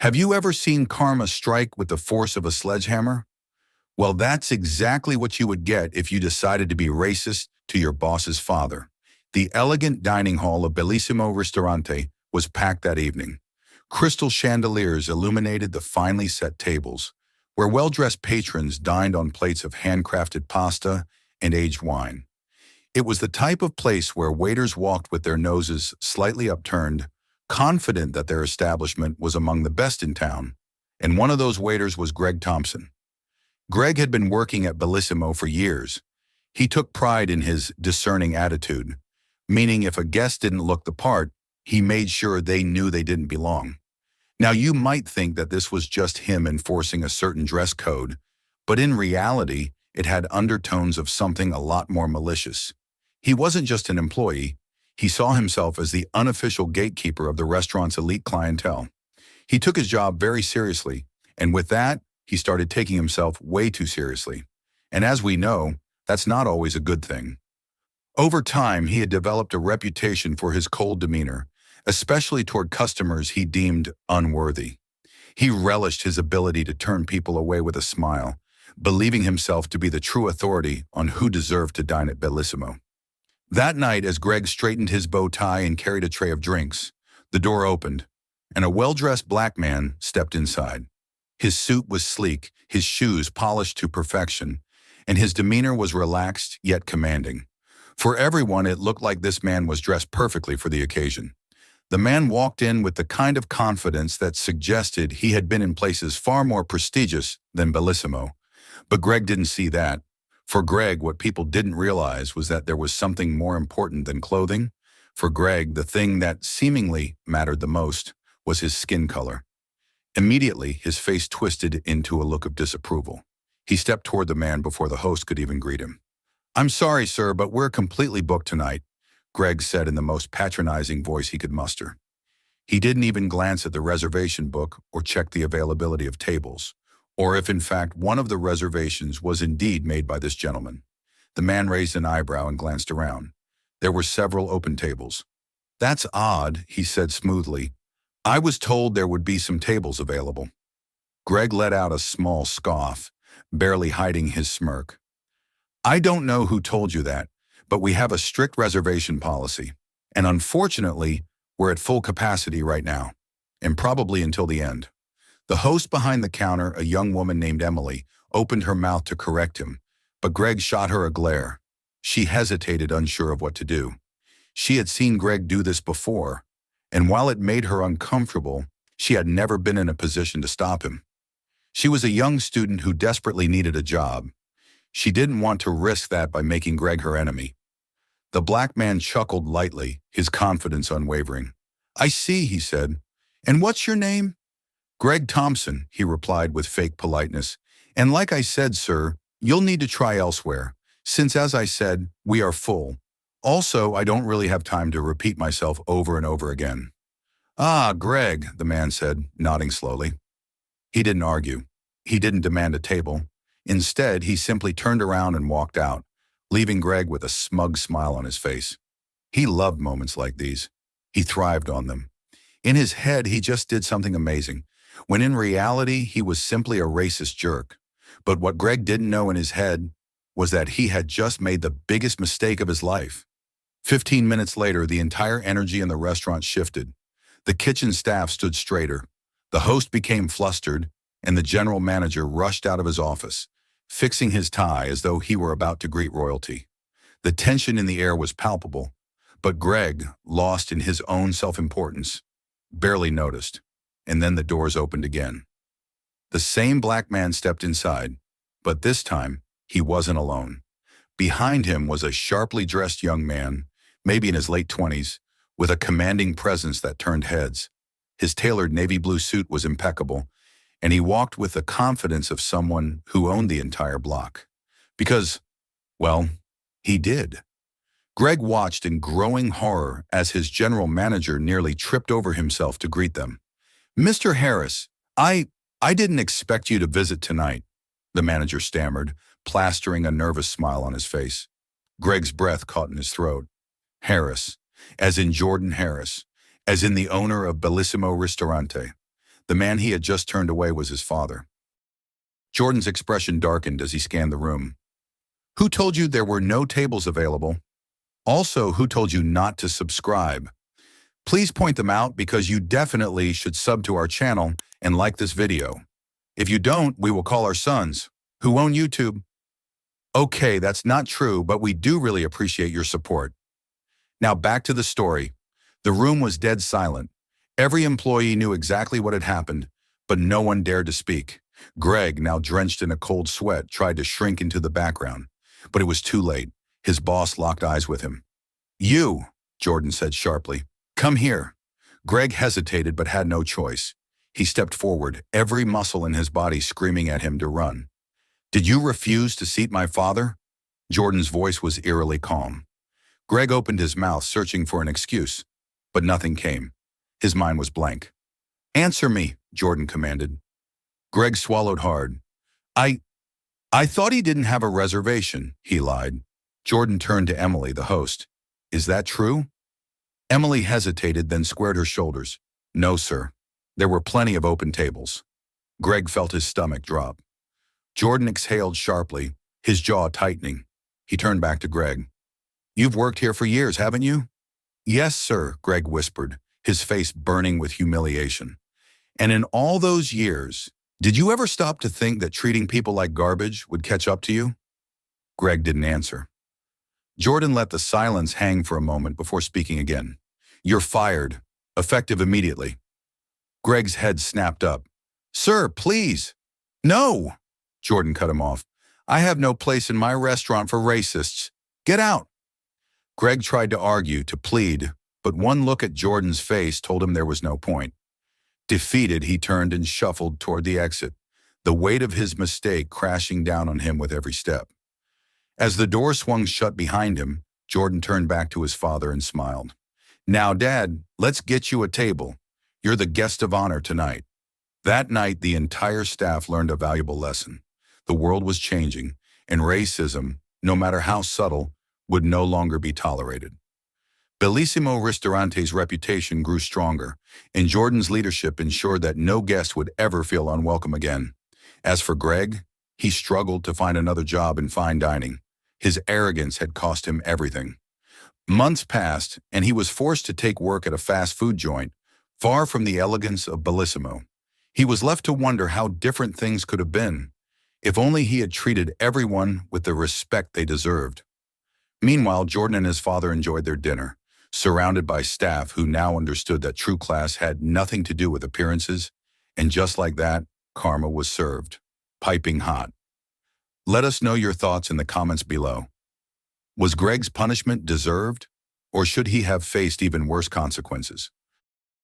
Have you ever seen karma strike with the force of a sledgehammer? Well, that's exactly what you would get if you decided to be racist to your boss's father. The elegant dining hall of Bellissimo Ristorante was packed that evening. Crystal chandeliers illuminated the finely set tables, where well-dressed patrons dined on plates of handcrafted pasta and aged wine. It was the type of place where waiters walked with their noses slightly upturned, confident that their establishment was among the best in town. And one of those waiters was Greg Thompson. Greg had been working at Bellissimo for years. He took pride in his discerning attitude, meaning if a guest didn't look the part, he made sure they knew they didn't belong. Now, you might think that this was just him enforcing a certain dress code, but in reality, it had undertones of something a lot more malicious. He wasn't just an employee. He saw himself as the unofficial gatekeeper of the restaurant's elite clientele. He took his job very seriously, and with that, he started taking himself way too seriously. And as we know, that's not always a good thing. Over time, he had developed a reputation for his cold demeanor, especially toward customers he deemed unworthy. He relished his ability to turn people away with a smile, believing himself to be the true authority on who deserved to dine at Bellissimo. That night, as Greg straightened his bow tie and carried a tray of drinks, the door opened, and a well-dressed black man stepped inside. His suit was sleek, his shoes polished to perfection, and his demeanor was relaxed yet commanding. For everyone, it looked like this man was dressed perfectly for the occasion. The man walked in with the kind of confidence that suggested he had been in places far more prestigious than Bellissimo. But Greg didn't see that. For Greg, what people didn't realize was that there was something more important than clothing. For Greg, the thing that seemingly mattered the most was his skin color. Immediately, his face twisted into a look of disapproval. He stepped toward the man before the host could even greet him. "I'm sorry, sir, but we're completely booked tonight," Greg said in the most patronizing voice he could muster. He didn't even glance at the reservation book or check the availability of tables, or if in fact one of the reservations was indeed made by this gentleman. The man raised an eyebrow and glanced around. There were several open tables. "That's odd," he said smoothly. "I was told there would be some tables available." Greg let out a small scoff, barely hiding his smirk. "I don't know who told you that, but we have a strict reservation policy, and unfortunately, we're at full capacity right now, and probably until the end." The host behind the counter, a young woman named Emily, opened her mouth to correct him, but Greg shot her a glare. She hesitated, unsure of what to do. She had seen Greg do this before, and while it made her uncomfortable, she had never been in a position to stop him. She was a young student who desperately needed a job. She didn't want to risk that by making Greg her enemy. The black man chuckled lightly, his confidence unwavering. "I see," he said. "And what's your name?" "Greg Thompson," he replied with fake politeness. "And like I said, sir, you'll need to try elsewhere, since, as I said, we are full. Also, I don't really have time to repeat myself over and over again." "Ah, Greg," the man said, nodding slowly. He didn't argue. He didn't demand a table. Instead, he simply turned around and walked out, leaving Greg with a smug smile on his face. He loved moments like these. He thrived on them. In his head, he just did something amazing, when in reality, he was simply a racist jerk. But what Greg didn't know in his head was that he had just made the biggest mistake of his life. 15 minutes later, the entire energy in the restaurant shifted. The kitchen staff stood straighter. The host became flustered, and the general manager rushed out of his office, fixing his tie as though he were about to greet royalty. The tension in the air was palpable, but Greg, lost in his own self-importance, barely noticed. And then the doors opened again. The same black man stepped inside, but this time, he wasn't alone. Behind him was a sharply dressed young man, maybe in his late 20s, with a commanding presence that turned heads. His tailored navy blue suit was impeccable, and he walked with the confidence of someone who owned the entire block. Because, well, he did. Greg watched in growing horror as his general manager nearly tripped over himself to greet them. "Mr. Harris, I didn't expect you to visit tonight," the manager stammered, plastering a nervous smile on his face. Greg's breath caught in his throat. Harris, as in Jordan Harris, as in the owner of Bellissimo Ristorante. The man he had just turned away was his father. Jordan's expression darkened as he scanned the room. Who told you there were no tables available? Also, who told you not to subscribe? Please point them out because you definitely should sub to our channel and like this video. If you don't, we will call our sons, who own YouTube. Okay, that's not true, but we do really appreciate your support. Now back to the story. The room was dead silent. Every employee knew exactly what had happened, but no one dared to speak. Greg, now drenched in a cold sweat, tried to shrink into the background, but it was too late. His boss locked eyes with him. You, Jordan said sharply, come here. Greg hesitated but had no choice. He stepped forward, every muscle in his body screaming at him to run. Did you refuse to seat my father? Jordan's voice was eerily calm. Greg opened his mouth, searching for an excuse, but nothing came. His mind was blank. Answer me, Jordan commanded. Greg swallowed hard. I thought he didn't have a reservation, he lied. Jordan turned to Emily, the host. Is that true? Emily hesitated, then squared her shoulders. No, sir. There were plenty of open tables. Greg felt his stomach drop. Jordan exhaled sharply, his jaw tightening. He turned back to Greg. You've worked here for years, haven't you? Yes, sir, Greg whispered, his face burning with humiliation. And in all those years, did you ever stop to think that treating people like garbage would catch up to you? Greg didn't answer. Jordan let the silence hang for a moment before speaking again. You're fired, effective immediately. Greg's head snapped up. Sir, please. No, Jordan cut him off. I have no place in my restaurant for racists. Get out. Greg tried to argue, to plead, but one look at Jordan's face told him there was no point. Defeated, he turned and shuffled toward the exit, the weight of his mistake crashing down on him with every step. As the door swung shut behind him, Jordan turned back to his father and smiled. Now, Dad, let's get you a table. You're the guest of honor tonight. That night, the entire staff learned a valuable lesson. The world was changing, and racism, no matter how subtle, would no longer be tolerated. Bellissimo Ristorante's reputation grew stronger, and Jordan's leadership ensured that no guest would ever feel unwelcome again. As for Greg, he struggled to find another job in fine dining. His arrogance had cost him everything. Months passed, and he was forced to take work at a fast food joint, far from the elegance of Bellissimo. He was left to wonder how different things could have been, if only he had treated everyone with the respect they deserved. Meanwhile, Jordan and his father enjoyed their dinner, surrounded by staff who now understood that true class had nothing to do with appearances, and just like that, karma was served, piping hot. Let us know your thoughts in the comments below. Was Greg's punishment deserved, or should he have faced even worse consequences?